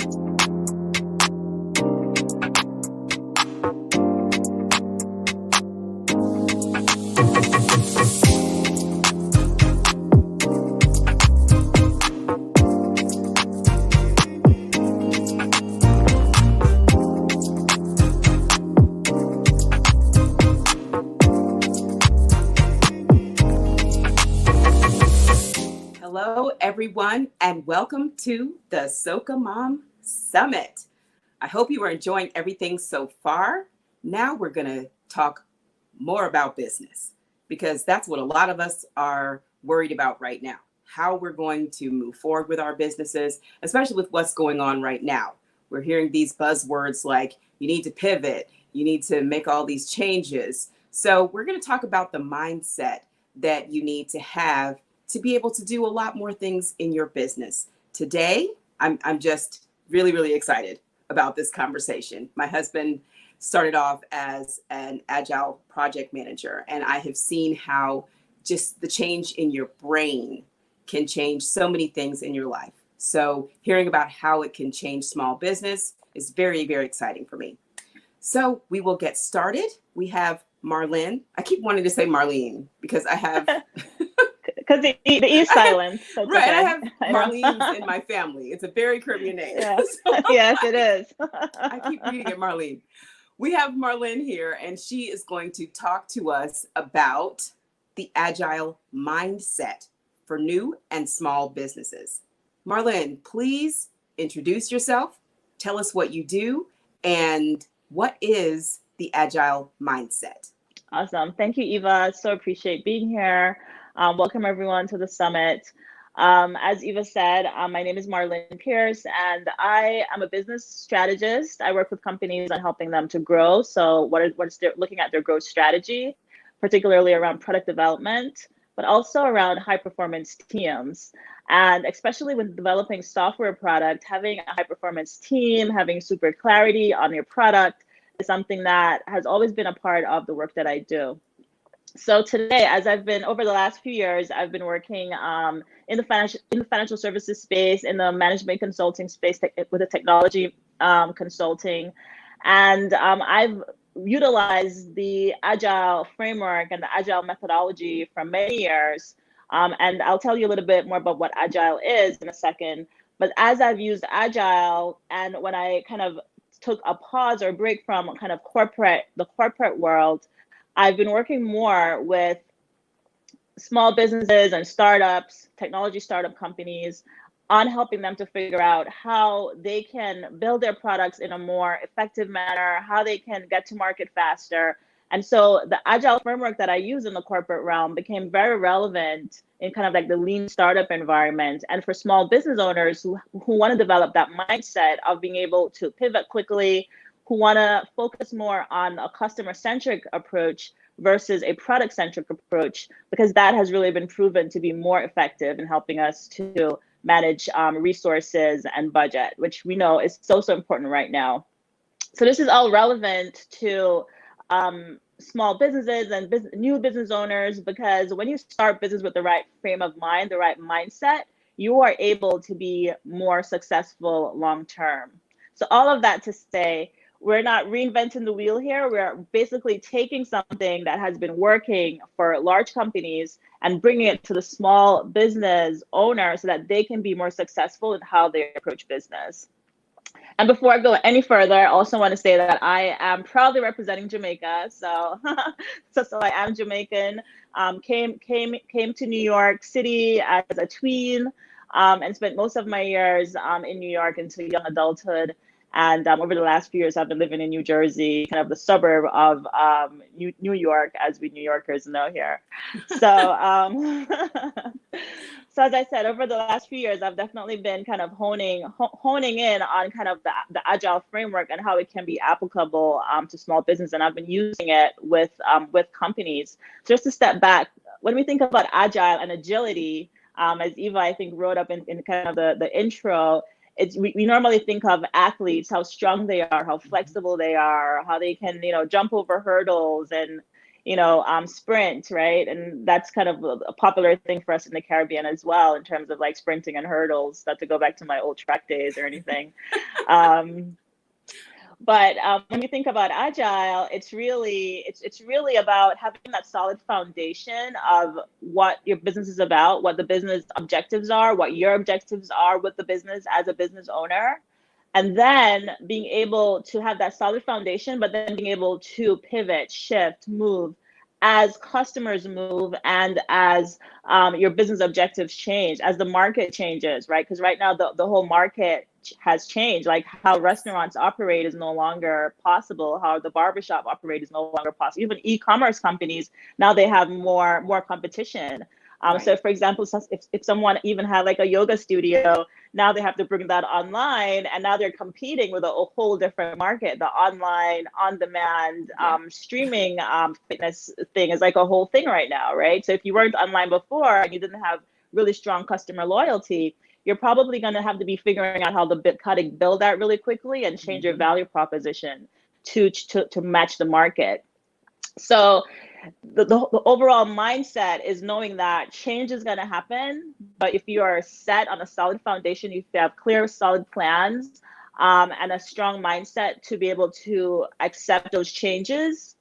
Hello, everyone, and welcome to the Soca Mom Summit. I hope you are enjoying everything so far. Now we're going to talk more about business because that's what a lot of us are worried about right now, how we're going to move forward with our businesses, especially with what's going on right now. We're hearing these buzzwords like you need to pivot, you need to make all these changes. So we're going to talk about the mindset that you need to have to be able to do a lot more things in your business. Today, I'm just really excited about this conversation. My husband started off as an Agile project manager, and I have seen how just the change in your brain can change so many things in your life. So hearing about how it can change small business is very exciting for me. So we will get started. We have Marlene. I keep wanting to say Marlene because I have... Because the E is silent. So right, okay. I have Marlene's in my family. It's a very Caribbean name. Yeah. So Yes, it is. I keep reading it Marlene. We have Marlene here, and she is going to talk to us about the Agile Mindset for new and small businesses. Marlene, please introduce yourself, tell us what you do, and what is the Agile Mindset? Awesome. Thank you, Eva. So appreciate being here. Welcome everyone to the summit. As Eva said, my name is Marlyne Pierce, and I am a business strategist. I work with companies on helping them to grow. So what is looking at their growth strategy, particularly around product development, but also around high performance teams. And especially with developing software product, having a high performance team, having super clarity on your product is something that has always been a part of the work that I do. So today, as I've been over the last few years, I've been working in the financial services space, in the management consulting space with the technology consulting, and I've utilized the Agile framework and the Agile methodology for many years. And I'll tell you a little bit more about what Agile is in a second. But as I've used Agile, and when I kind of took a pause or break from kind of the corporate world, I've been working more with small businesses and startups, technology startup companies, on helping them to figure out how they can build their products in a more effective manner, how they can get to market faster. And so the Agile framework that I use in the corporate realm became very relevant in kind of like the lean startup environment. And for small business owners who want to develop that mindset of being able to pivot quickly, who want to focus more on a customer-centric approach versus a product-centric approach, because that has really been proven to be more effective in helping us to manage resources and budget, which we know is so important right now. So this is all relevant to small businesses and new business owners, because when you start business with the right frame of mind, the right mindset, you are able to be more successful long-term. So all of that to say, we're not reinventing the wheel here. We're basically taking something that has been working for large companies and bringing it to the small business owner so that they can be more successful in how they approach business. And before I go any further, I also want to say that I am proudly representing Jamaica. So, so I am Jamaican. Came to New York City as a tween, and spent most of my years in New York into young adulthood. And over the last few years, I've been living in New Jersey, kind of the suburb of New York, as we New Yorkers know here. So, so as I said, over the last few years, I've definitely been kind of honing in on kind of the Agile framework and how it can be applicable to small business. And I've been using it with companies. Just to step back, when we think about Agile and agility, as Eva, I think, wrote up in kind of the intro, we normally think of athletes, how strong they are, how flexible they are, how they can, jump over hurdles and, sprint, right? And that's kind of a popular thing for us in the Caribbean as well, in terms of like sprinting and hurdles, not to go back to my old track days or anything. But when you think about agile, it's really about having that solid foundation of what your business is about, what the business objectives are, what your objectives are with the business as a business owner, and then being able to have that solid foundation, but then being able to pivot, shift, move as customers move and as your business objectives change, as the market changes, right? Because right now the whole market has changed. Like how restaurants operate is no longer possible. How the barbershop operate is no longer possible. Even e-commerce companies, now they have more competition. So for example, if someone even had like a yoga studio, now they have to bring that online, and now they're competing with a whole different market. The online, on-demand, streaming fitness thing is like a whole thing right now, right? So if you weren't online before and you didn't have really strong customer loyalty, you're probably going to have to be figuring out how to build that really quickly and change your value proposition to match the market. So the overall mindset is knowing that change is going to happen, but if you are set on a solid foundation, if you have clear, solid plans, and a strong mindset to be able to accept those changes,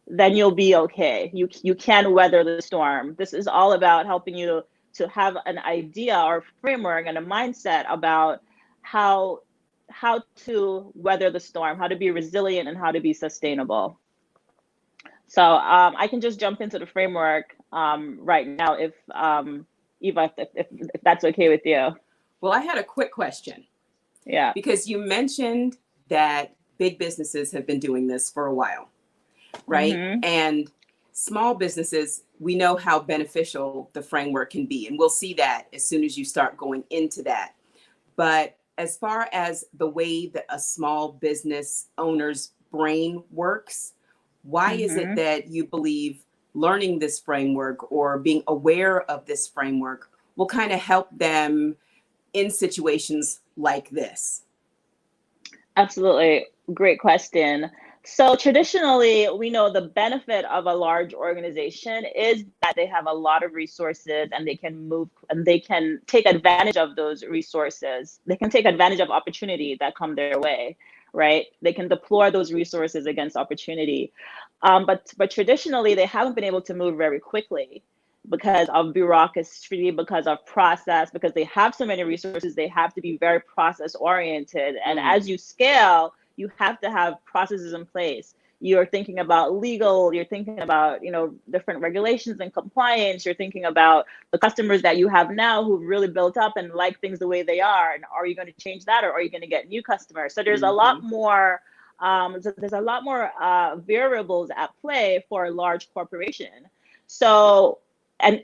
then you'll be okay. You can weather the storm. This is all about helping you to have an idea or framework and a mindset about how to weather the storm, how to be resilient, and how to be sustainable. So I can just jump into the framework right now, if Eva, if that's okay with you. Well, I had a quick question. Yeah. Because you mentioned that big businesses have been doing this for a while, right? Mm-hmm. And small businesses, we know how beneficial the framework can be. And we'll see that as soon as you start going into that. But as far as the way that a small business owner's brain works, why is it that you believe learning this framework or being aware of this framework will kind of help them in situations like this? Absolutely. Great question. So traditionally, we know the benefit of a large organization is that they have a lot of resources and they can move and they can take advantage of those resources. They can take advantage of opportunity that come their way, right? They can deploy those resources against opportunity. But traditionally, they haven't been able to move very quickly because of bureaucracy, because of process, because they have so many resources, they have to be very process oriented. And as you scale, you have to have processes in place. You're thinking about legal, you're thinking about, different regulations and compliance. You're thinking about the customers that you have now who've really built up and like things the way they are. And are you going to change that, or are you going to get new customers? So there's a lot more, variables at play for a large corporation. So, and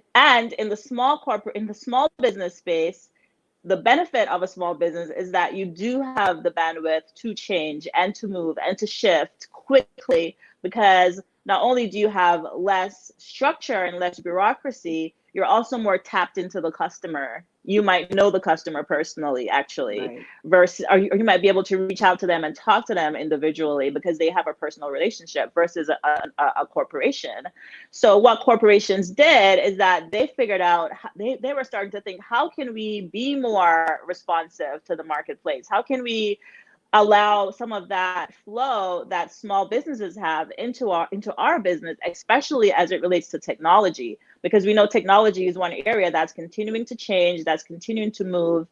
in the small business space, the benefit of a small business is that you do have the bandwidth to change and to move and to shift quickly, because not only do you have less structure and less bureaucracy, you're also more tapped into the customer. You might know the customer personally, actually, versus, or you might be able to reach out to them and talk to them individually because they have a personal relationship versus a corporation. So what corporations did is that they figured out, they were starting to think, how can we be more responsive to the marketplace? How can we allow some of that flow that small businesses have into our business, especially as it relates to technology, because we know technology is one area that's continuing to change, that's continuing to move,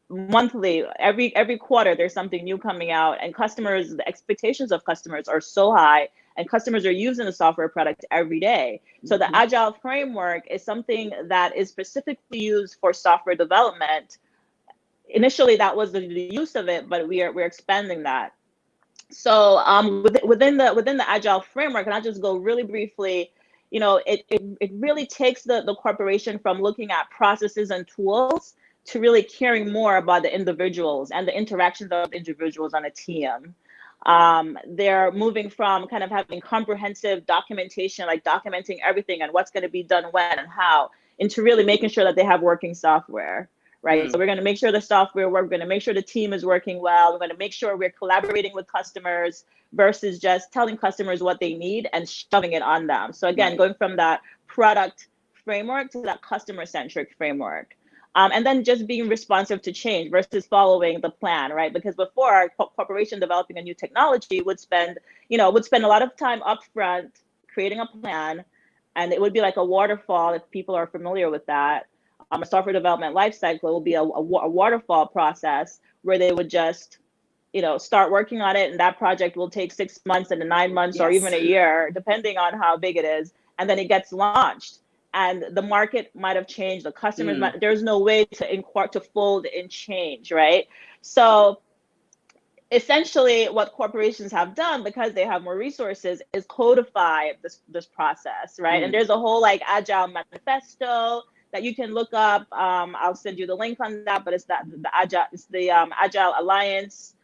monthly, every quarter, there's something new coming out, and the expectations of customers are so high, and customers are using the software product every day. So the Agile framework is something that is specifically used for software development. Initially, that was the use of it, but we're expanding that. So within the Agile framework, and I'll just go really briefly, it really takes the corporation from looking at processes and tools to really caring more about the individuals and the interactions of individuals on a team. They're moving from kind of having comprehensive documentation, like documenting everything and what's going to be done when and how, into really making sure that they have working software. right? So we're going to make sure the software works. We're going to make sure the team is working well. We're going to make sure we're collaborating with customers versus just telling customers what they need and shoving it on them. So again, going from that product framework to that customer-centric framework. And then just being responsive to change versus following the plan, right? Because before, a corporation developing a new technology would spend a lot of time upfront creating a plan, and it would be like a waterfall if people are familiar with that. A software development lifecycle will be a waterfall process where they would just start working on it, and that project will take 6 months and 9 months or even a year, depending on how big it is, and then it gets launched. And the market might have changed, the customers there's no way to fold in change, right? So essentially what corporations have done, because they have more resources, is codify this process, right? And there's a whole like Agile manifesto that you can look up. I'll send you the link on that, but it's the Agile Alliance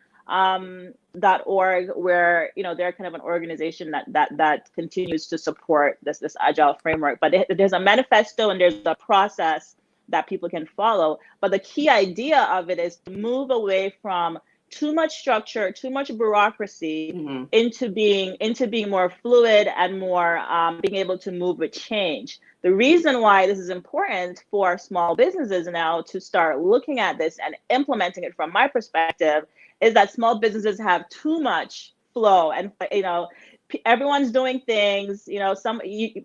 .org, where they're kind of an organization that continues to support this Agile framework. But there's a manifesto and there's a process that people can follow. But the key idea of it is to move away from too much structure, too much bureaucracy, into being more fluid and more being able to move with change. The reason why this is important for small businesses now to start looking at this and implementing it, from my perspective, is that small businesses have too much flow, and everyone's doing things.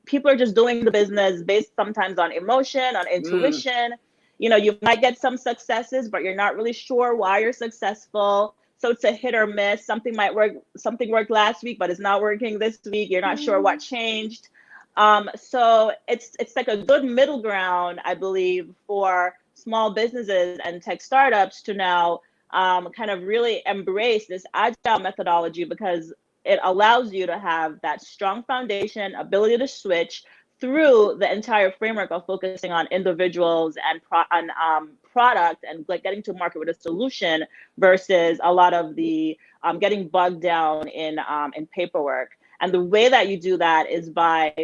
People are just doing the business based sometimes on emotion, on intuition. You might get some successes, but you're not really sure why you're successful. So it's a hit or miss. Something might work. Something worked last week, but it's not working this week. You're not sure what changed. So it's like a good middle ground, I believe, for small businesses and tech startups to now kind of really embrace this Agile methodology, because it allows you to have that strong foundation, ability to switch through the entire framework of focusing on individuals and product, and like getting to market with a solution, versus a lot of the getting bogged down in paperwork. And the way that you do that is by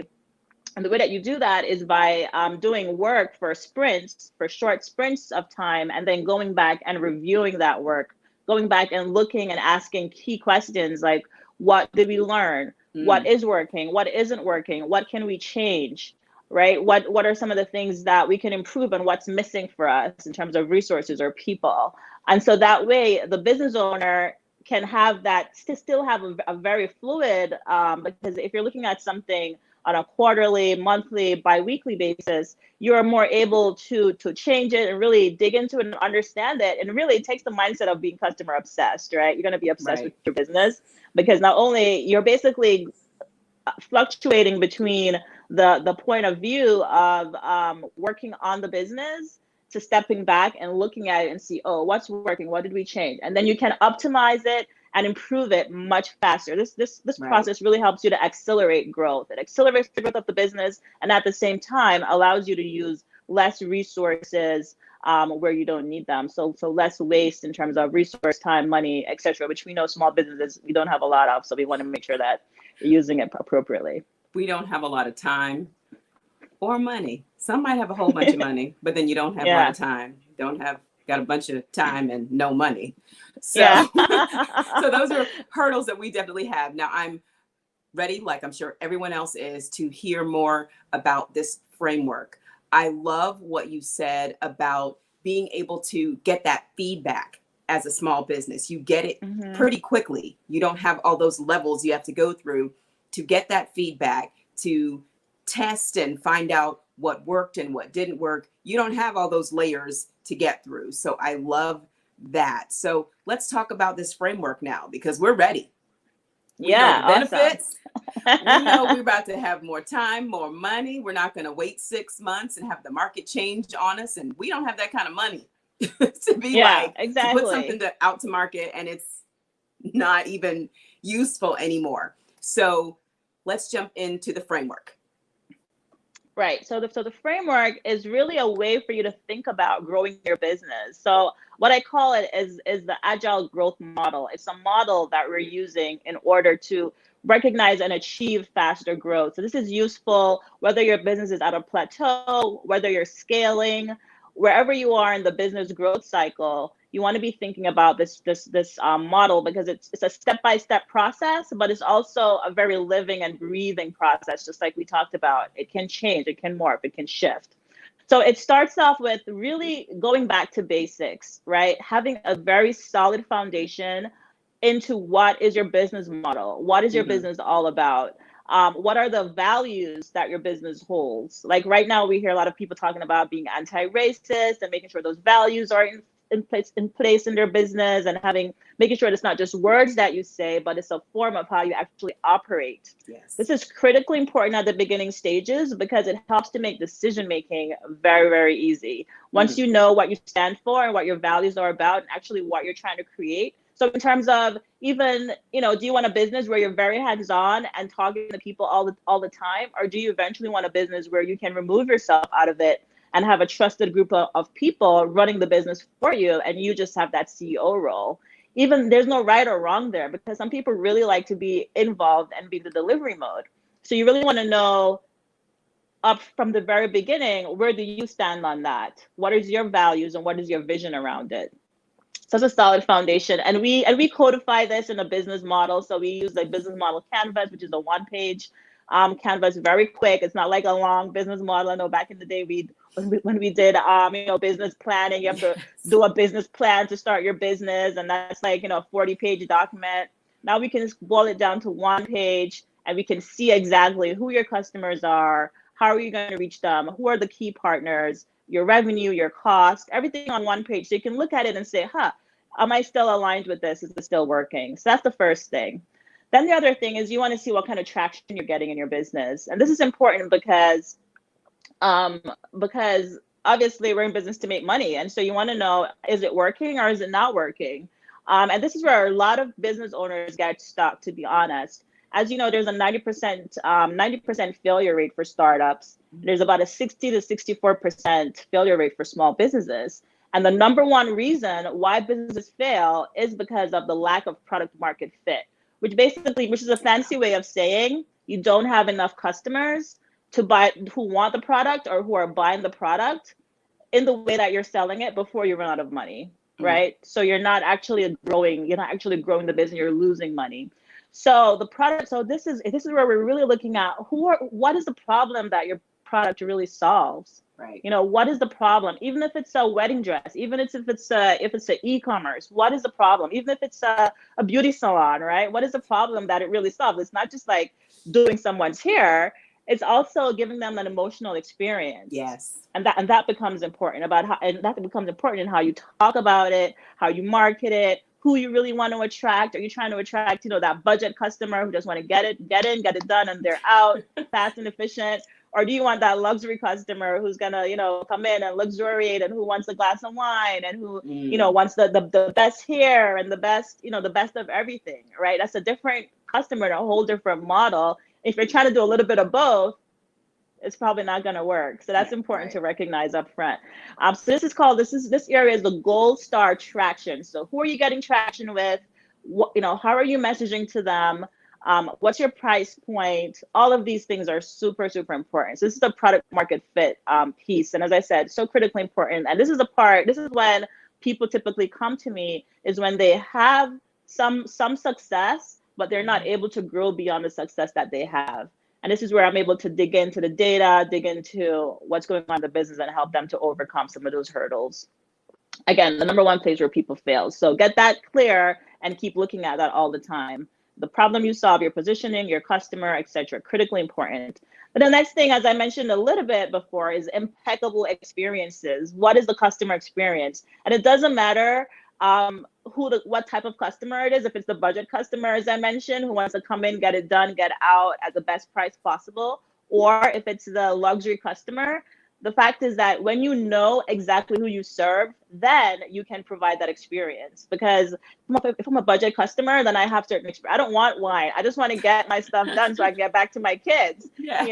doing work for sprints, for short sprints of time, and then going back and reviewing that work, going back and looking and asking key questions like, what did we learn? What is working? What isn't working? What can we change? Right? What are some of the things that we can improve, and what's missing for us in terms of resources or people? And so that way, the business owner can have that, still have a very fluid, because if you're looking at something on a quarterly, monthly, bi-weekly basis, you are more able to change it and really dig into it and understand it. And really, it takes the mindset of being customer obsessed, right? You're going to be obsessed with your business, because not only you're basically fluctuating between the point of view of working on the business to stepping back and looking at it and see, oh, what's working? What did we change? And then you can optimize it and improve it much faster. This process really helps you to accelerate growth. It accelerates the growth of the business, and at the same time allows you to use less resources where you don't need them. So less waste in terms of resource, time, money, etc., which we know small businesses, we don't have a lot of. So we want to make sure that you're using it appropriately. We don't have a lot of time or money. Some might have a whole bunch of money, but then you don't have a lot of time. Got a bunch of time and no money. So, so those are hurdles that we definitely have. Now I'm ready, like I'm sure everyone else is, to hear more about this framework. I love what you said about being able to get that feedback as a small business. You get it pretty quickly. You don't have all those levels you have to go through to get that feedback, to test and find out what worked and what didn't work. You don't have all those layers to get through. So I love that. So let's talk about this framework now, because we're ready. We know the benefits. Awesome. We know we're about to have more time, more money. We're not going to wait 6 months and have the market change on us. And we don't have that kind of money to be to put something out to market and it's not even useful anymore. So let's jump into the framework. Right. So the framework is really a way for you to think about growing your business. So what I call it is the Agile growth model. It's a model that we're using in order to recognize and achieve faster growth. So this is useful whether your business is at a plateau, whether you're scaling, wherever you are in the business growth cycle, you want to be thinking about this model, because it's a step-by-step process, but it's also a very living and breathing process, just like we talked about. It can change, it can morph, it can shift. So it starts off with really going back to basics, right? Having a very solid foundation into what is your business model? What is your business all about? What are the values that your business holds? Like right now, we hear a lot of people talking about being anti-racist and making sure those values are in place in their business, and making sure it's not just words that you say, but it's a form of how you actually operate. Yes. This is critically important at the beginning stages, because it helps to make decision making very, very easy. Once you know what you stand for and what your values are about, and actually what you're trying to create. So in terms of even, do you want a business where you're very hands-on and talking to people all the time? Or do you eventually want a business where you can remove yourself out of it and have a trusted group of people running the business for you, and you just have that CEO role? Even there's no right or wrong there, because some people really like to be involved and be the delivery mode. So you really want to know up from the very beginning, where do you stand on that? What is your values and what is your vision around it? So it's a solid foundation, and we codify this in a business model. So we use a business model canvas, which is a one-page canvas, very quick. It's not like a long business model. I know back in the day, when we did business planning, you have to do a business plan to start your business, and that's like a 40-page document. Now we can just boil it down to one page, and we can see exactly who your customers are, how are you going to reach them, who are the key partners, your revenue, your cost, everything on one page. So you can look at it and say, am I still aligned with this? Is it still working? So that's the first thing. Then the other thing is you want to see what kind of traction you're getting in your business. And this is important because obviously we're in business to make money. And so you want to know, is it working or is it not working? And this is where a lot of business owners get stuck, to be honest. As you know, there's a 90% failure rate for startups. There's about a 60 to 64% failure rate for small businesses. And the number one reason why businesses fail is because of the lack of product market fit, which is a fancy way of saying you don't have enough customers to buy, who want the product or who are buying the product in the way that you're selling it before you run out of money, right? So you're not actually growing the business, you're losing money. So the product, this is where we're really looking at what is the problem that your product really solves. Right. What is the problem? Even if it's a wedding dress, even if it's a e-commerce, what is the problem? Even if it's a beauty salon, right? What is the problem that it really solves? It's not just like doing someone's hair. It's also giving them an emotional experience. Yes. And that becomes important in how you talk about it, how you market it, who you really want to attract. Are you trying to attract, that budget customer who just want to get in, get it done, and they're out fast and efficient? Or do you want that luxury customer who's gonna, come in and luxuriate, and who wants a glass of wine, and who, wants the best hair and the best, the best of everything, right? That's a different customer and a whole different model. If you're trying to do a little bit of both, it's probably not going to work. So that's important to recognize up front. So this area is the gold star traction. So who are you getting traction with? How are you messaging to them? What's your price point? All of these things are super, super important. So this is the product market fit piece. And as I said, so critically important. And this is when people typically come to me, is when they have some success, but they're not able to grow beyond the success that they have. And this is where I'm able to dig into the data, dig into what's going on in the business, and help them to overcome some of those hurdles. Again, the number one place where people fail. So get that clear and keep looking at that all the time. The problem you solve, your positioning, your customer, etc., critically important. But the next thing, as I mentioned a little bit before, is impeccable experiences. What is the customer experience? And it doesn't matter what type of customer it is. If it's the budget customer, as I mentioned, who wants to come in, get it done, get out at the best price possible, or if it's the luxury customer, the fact is that when you know exactly who you serve, then you can provide that experience. Because if I'm a budget customer, then I have certain experience. I don't want wine. I just want to get my stuff done so I can get back to my kids, yes.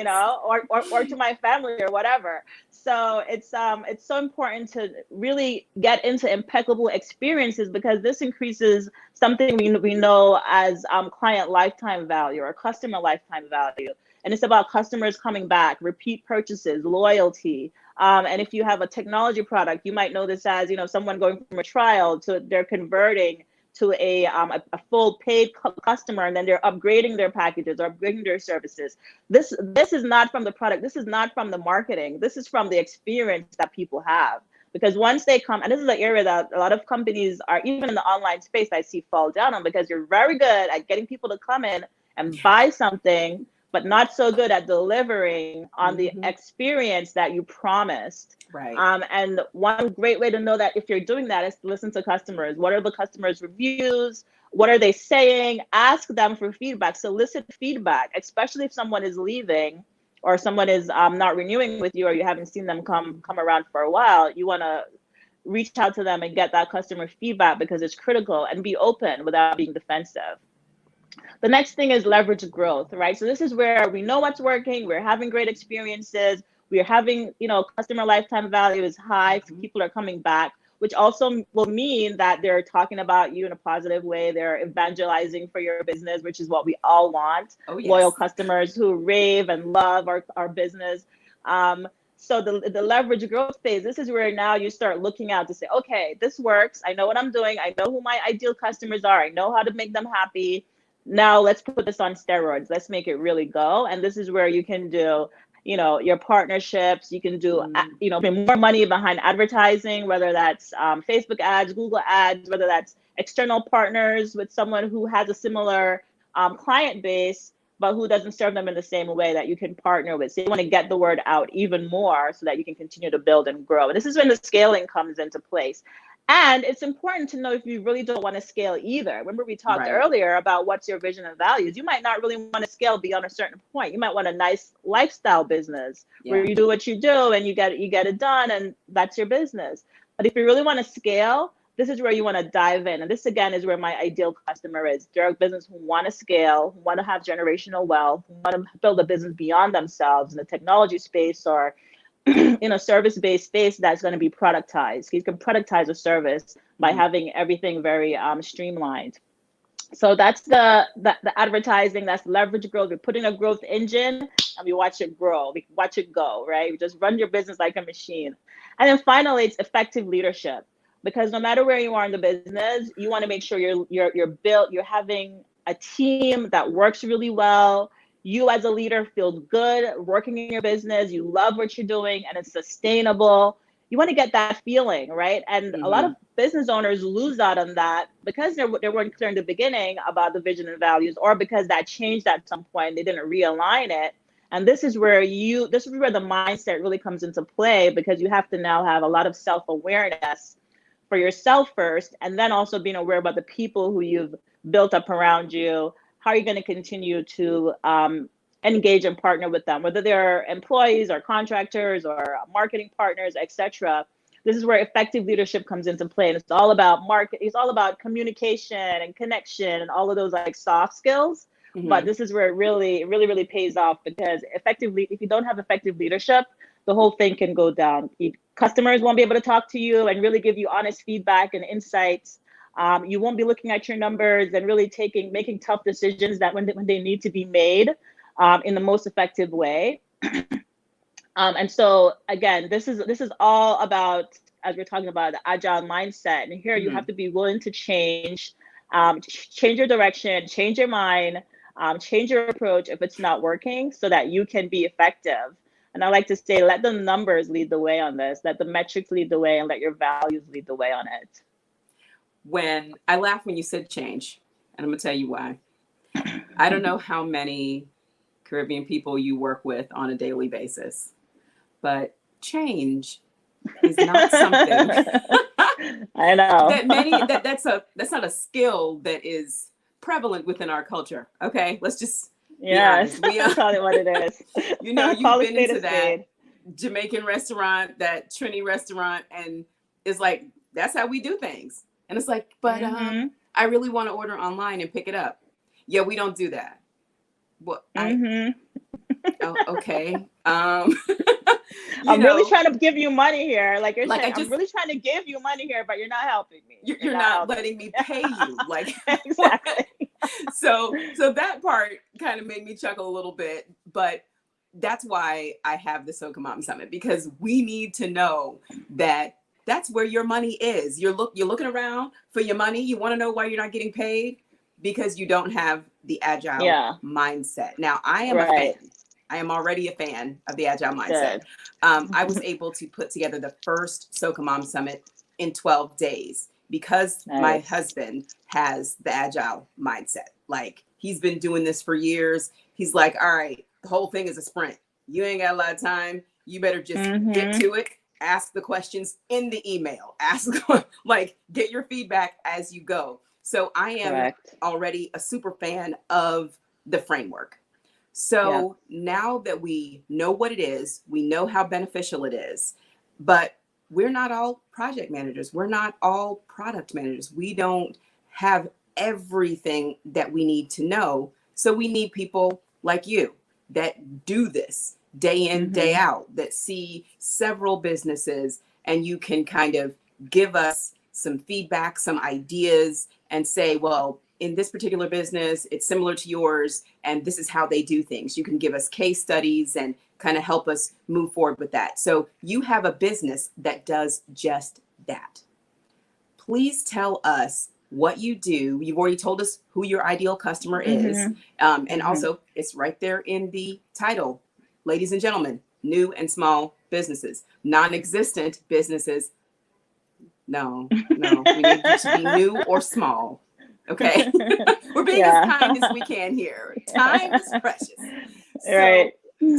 or to my family or whatever. So it's so important to really get into impeccable experiences, because this increases something we know as client lifetime value or customer lifetime value. And it's about customers coming back, repeat purchases, loyalty. And if you have a technology product, you might know this as, someone going from a trial to they're converting to a full paid customer, and then they're upgrading their packages or upgrading their services. This is not from the product. This is not from the marketing. This is from the experience that people have. Because once they come, and this is an area that a lot of companies are, even in the online space, I see fall down on, because you're very good at getting people to come in and buy something, but not so good at delivering on the experience that you promised. Right. And one great way to know that if you're doing that is to listen to customers. What are the customers' reviews? What are they saying? Ask them for feedback. Solicit feedback, especially if someone is leaving or someone is not renewing with you, or you haven't seen them come around for a while. You want to reach out to them and get that customer feedback, because it's critical, and be open without being defensive. The next thing is leverage growth, right? So this is where we know what's working. We're having great experiences. We're having, customer lifetime value is high. People are coming back, which also will mean that they're talking about you in a positive way. They're evangelizing for your business, which is what we all want. Oh, yes. Loyal customers who rave and love our business. So the leverage growth phase, this is where now you start looking out to say, okay, this works. I know what I'm doing. I know who my ideal customers are. I know how to make them happy. Now let's put this on steroids. Let's make it really go. And this is where you can do, your partnerships. You can do, more money behind advertising, whether that's Facebook ads, Google ads, whether that's external partners with someone who has a similar client base, but who doesn't serve them in the same way that you can partner with. So you want to get the word out even more so that you can continue to build and grow. And this is when the scaling comes into place. And it's important to know if you really don't want to scale either. Remember, we talked earlier about what's your vision and values. You might not really want to scale beyond a certain point. You might want a nice lifestyle business where you do what you do and you get it done, and that's your business. But if you really want to scale, this is where you want to dive in. And this, again, is where my ideal customer is. They're a business who want to scale, who want to have generational wealth, who want to build a business beyond themselves in the technology space or in a service-based space that's going to be productized. You can productize a service by having everything very streamlined. So that's the advertising, that's leverage growth. We're putting a growth engine and we watch it grow. We watch it go, right? We just run your business like a machine. And then finally, it's effective leadership. Because no matter where you are in the business, you want to make sure you're having a team that works really well. You as a leader feel good working in your business. You love what you're doing and it's sustainable. You want to get that feeling, right? And a lot of business owners lose out on that because they weren't clear in the beginning about the vision and values, or because that changed at some point. They didn't realign it. And this is where the mindset really comes into play, because you have to now have a lot of self-awareness for yourself first, and then also being aware about the people who you've built up around you. How are you going to continue to engage and partner with them, whether they're employees or contractors or marketing partners, etc. This is where effective leadership comes into play. And it's all about it's all about communication and connection and all of those like soft skills. But this is where it really, really, really pays off, because if you don't have effective leadership, the whole thing can go down. Customers won't be able to talk to you and really give you honest feedback and insights. You won't be looking at your numbers and really making tough decisions that when they need to be made in the most effective way. And so again, this is all about, as we're talking about, the agile mindset. And here you have to be willing to change your direction, change your mind, change your approach if it's not working, so that you can be effective. And I like to say, let the numbers lead the way on this, let the metrics lead the way, and let your values lead the way on it. When I laughed when you said change, and I'm gonna tell you why. I don't know how many Caribbean people you work with on a daily basis, but change is not something I know that's not a skill that is prevalent within our culture. Okay, let's just yes, call it what it is. You've been into that Jamaican restaurant, that Trini restaurant, and it's like that's how we do things. And it's like, but I really want to order online and pick it up. Yeah, we don't do that. Well, okay. I'm really trying to give you money here. Like you're saying, I'm really trying to give you money here, but you're not helping me. You're not letting me pay you. Like exactly. So that part kind of made me chuckle a little bit, but that's why I have the Soca Mom Summit, because we need to know that that's where your money is. You're looking around for your money. You want to know why you're not getting paid, because you don't have the Agile mindset. Now, I am a fan. I am already a fan of the Agile mindset. I was able to put together the first Soca Mom Summit in 12 days because my husband has the Agile mindset. Like, he's been doing this for years. He's like, all right, the whole thing is a sprint. You ain't got a lot of time. You better just get to it. Ask the questions in the email. Get your feedback as you go. So I am already a super fan of the framework. So now that we know what it is, we know how beneficial it is, but we're not all project managers. We're not all product managers. We don't have everything that we need to know. So we need people like you that do this day in, day out, that see several businesses, and you can kind of give us some feedback, some ideas, and say, well, in this particular business, it's similar to yours, and this is how they do things. You can give us case studies and kind of help us move forward with that. So you have a business that does just that. Please tell us what you do. You've already told us who your ideal customer is. And also, it's right there in the title. Ladies and gentlemen, new and small businesses, non-existent businesses. No, we need you to be new or small. Okay. We're being as kind as we can here. Time is precious. So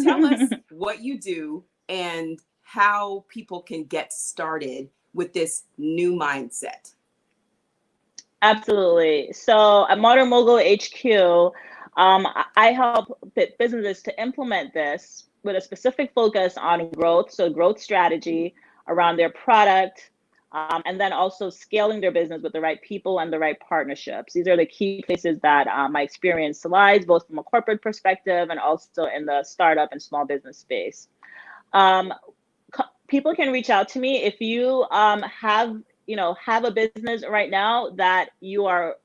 tell us what you do and how people can get started with this new mindset. Absolutely. So at Modern Mogul HQ, I help businesses to implement this with a specific focus on growth. So growth strategy around their product, and then also scaling their business with the right people and the right partnerships. These are the key places that my experience lies, both from a corporate perspective and also in the startup and small business space. People can reach out to me if you have a business right now that you are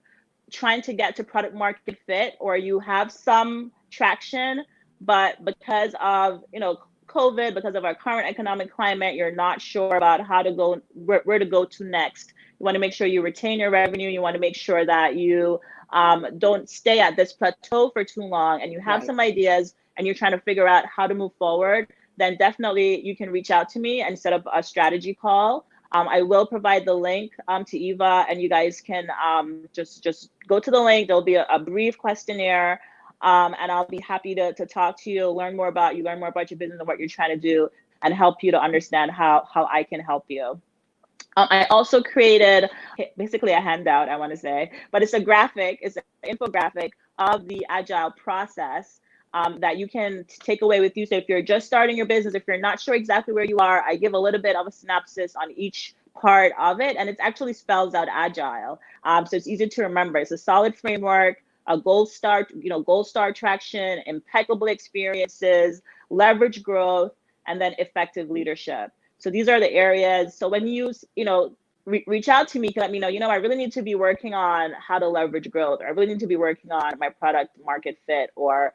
trying to get to product market fit, or you have some traction, but because of COVID, because of our current economic climate, you're not sure about how to go, where to go to next. You want to make sure you retain your revenue. You want to make sure that you don't stay at this plateau for too long, and you have some ideas and you're trying to figure out how to move forward. Then definitely you can reach out to me and set up a strategy call. I will provide the link to Eva, and you guys can just go to the link. There'll be a brief questionnaire, and I'll be happy to talk to you, learn more about your business and what you're trying to do, and help you to understand how I can help you. I also created basically a handout, I want to say, but it's a graphic, it's an infographic of the Agile process that you can take away with you. So if you're just starting your business, if you're not sure exactly where you are, I give a little bit of a synopsis on each part of it, and it actually spells out Agile. So it's easy to remember. It's a solid framework, a gold star traction, impeccable experiences, leverage growth, and then effective leadership. So these are the areas. So when you reach out to me, let me know, I really need to be working on how to leverage growth, or I really need to be working on my product market fit, or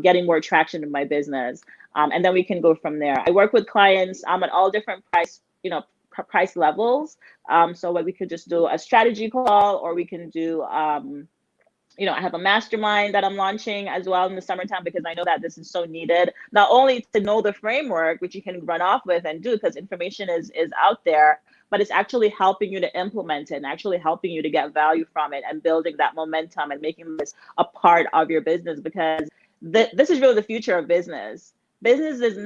getting more traction in my business. And then we can go from there. I work with clients at all different price levels. So what we could just do a strategy call, or we can do, I have a mastermind that I'm launching as well in the summertime, because I know that this is so needed, not only to know the framework, which you can run off with and do because information is out there, but it's actually helping you to implement it and actually helping you to get value from it and building that momentum and making this a part of your business, because this is really the future of business. Business is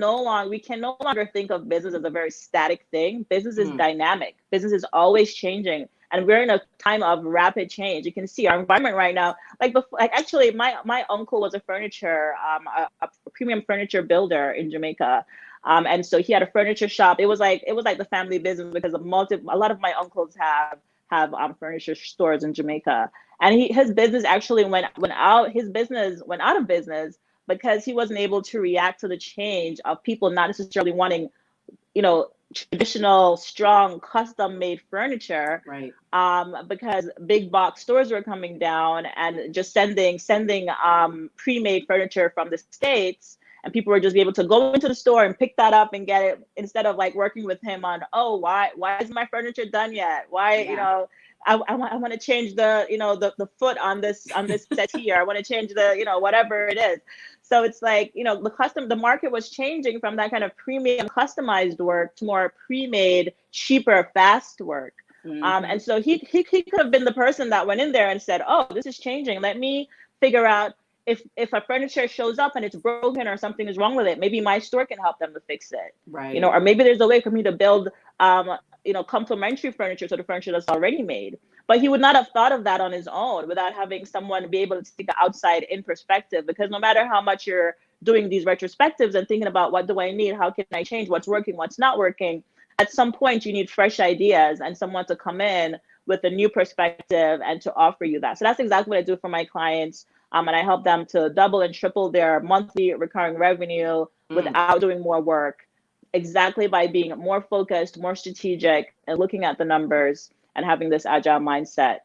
we can no longer think of business as a very static thing. Business is dynamic. Business is always changing. And we're in a time of rapid change. You can see our environment right now. Actually, my uncle was a premium furniture builder in Jamaica. And so he had a furniture shop. It was like the family business, because a lot of my uncles have furniture stores in Jamaica. And his business actually went out. His business went out of business because he wasn't able to react to the change of people not necessarily wanting, traditional, strong, custom-made furniture, Right. because big box stores were coming down and just sending pre-made furniture from the States, and people were just be able to go into the store and pick that up and get it, instead of like working with him on, oh, why isn't my furniture done yet? Why, Yeah. I want to change the, the foot on this settee, or I want to change the, whatever it is. So it's like, the market was changing from that kind of premium customized work to more pre-made, cheaper, fast work. And so he could have been the person that went in there and said, oh, this is changing. Let me figure out if a furniture shows up and it's broken or something is wrong with it, maybe my store can help them to fix it. Right. Or maybe there's a way for me to build, complementary furniture to the furniture that's already made. But he would not have thought of that on his own without having someone be able to take the outside in perspective. Because no matter how much you're doing these retrospectives and thinking about what do I need, how can I change, what's working, what's not working, at some point you need fresh ideas and someone to come in with a new perspective and to offer you that. So that's exactly what I do for my clients. And I help them to double and triple their monthly recurring revenue without doing more work, exactly by being more focused, more strategic, and looking at the numbers and having this agile mindset.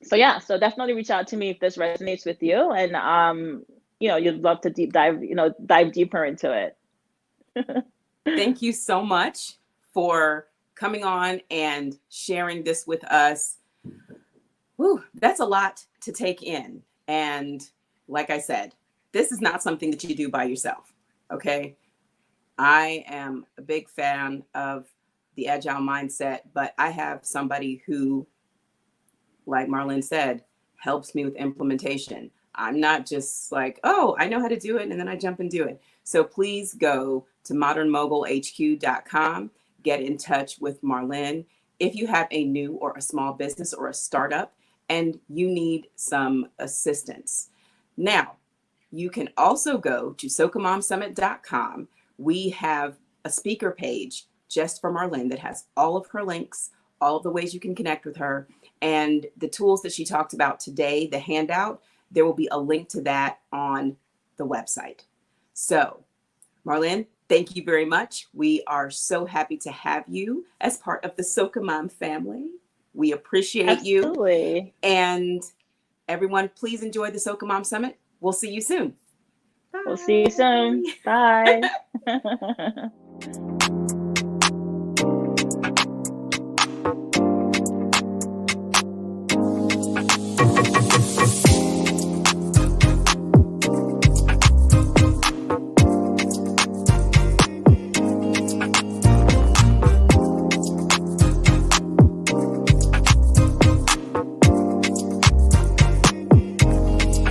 So yeah, so definitely reach out to me if this resonates with you, and you'd love to dive deeper into it. Thank you so much for coming on and sharing this with us. Whew, that's a lot to take in. And like I said, this is not something that you do by yourself. Okay. I am a big fan of the Agile mindset, but I have somebody who, like Marlene said, helps me with implementation. I'm not just like, oh, I know how to do it, and then I jump and do it. So please go to modernmogulhq.com, get in touch with Marlene. If you have a new or a small business or a startup and you need some assistance. Now, you can also go to socamomsummit.com. We have a speaker page just for Marlene that has all of her links, all of the ways you can connect with her, and the tools that she talked about today, the handout. There will be a link to that on the website. So, Marlene, thank you very much. We are so happy to have you as part of the Soca Mom family. We appreciate you. And everyone, please enjoy the Soca Mom Summit. We'll see you soon. Bye. We'll see you soon. Bye.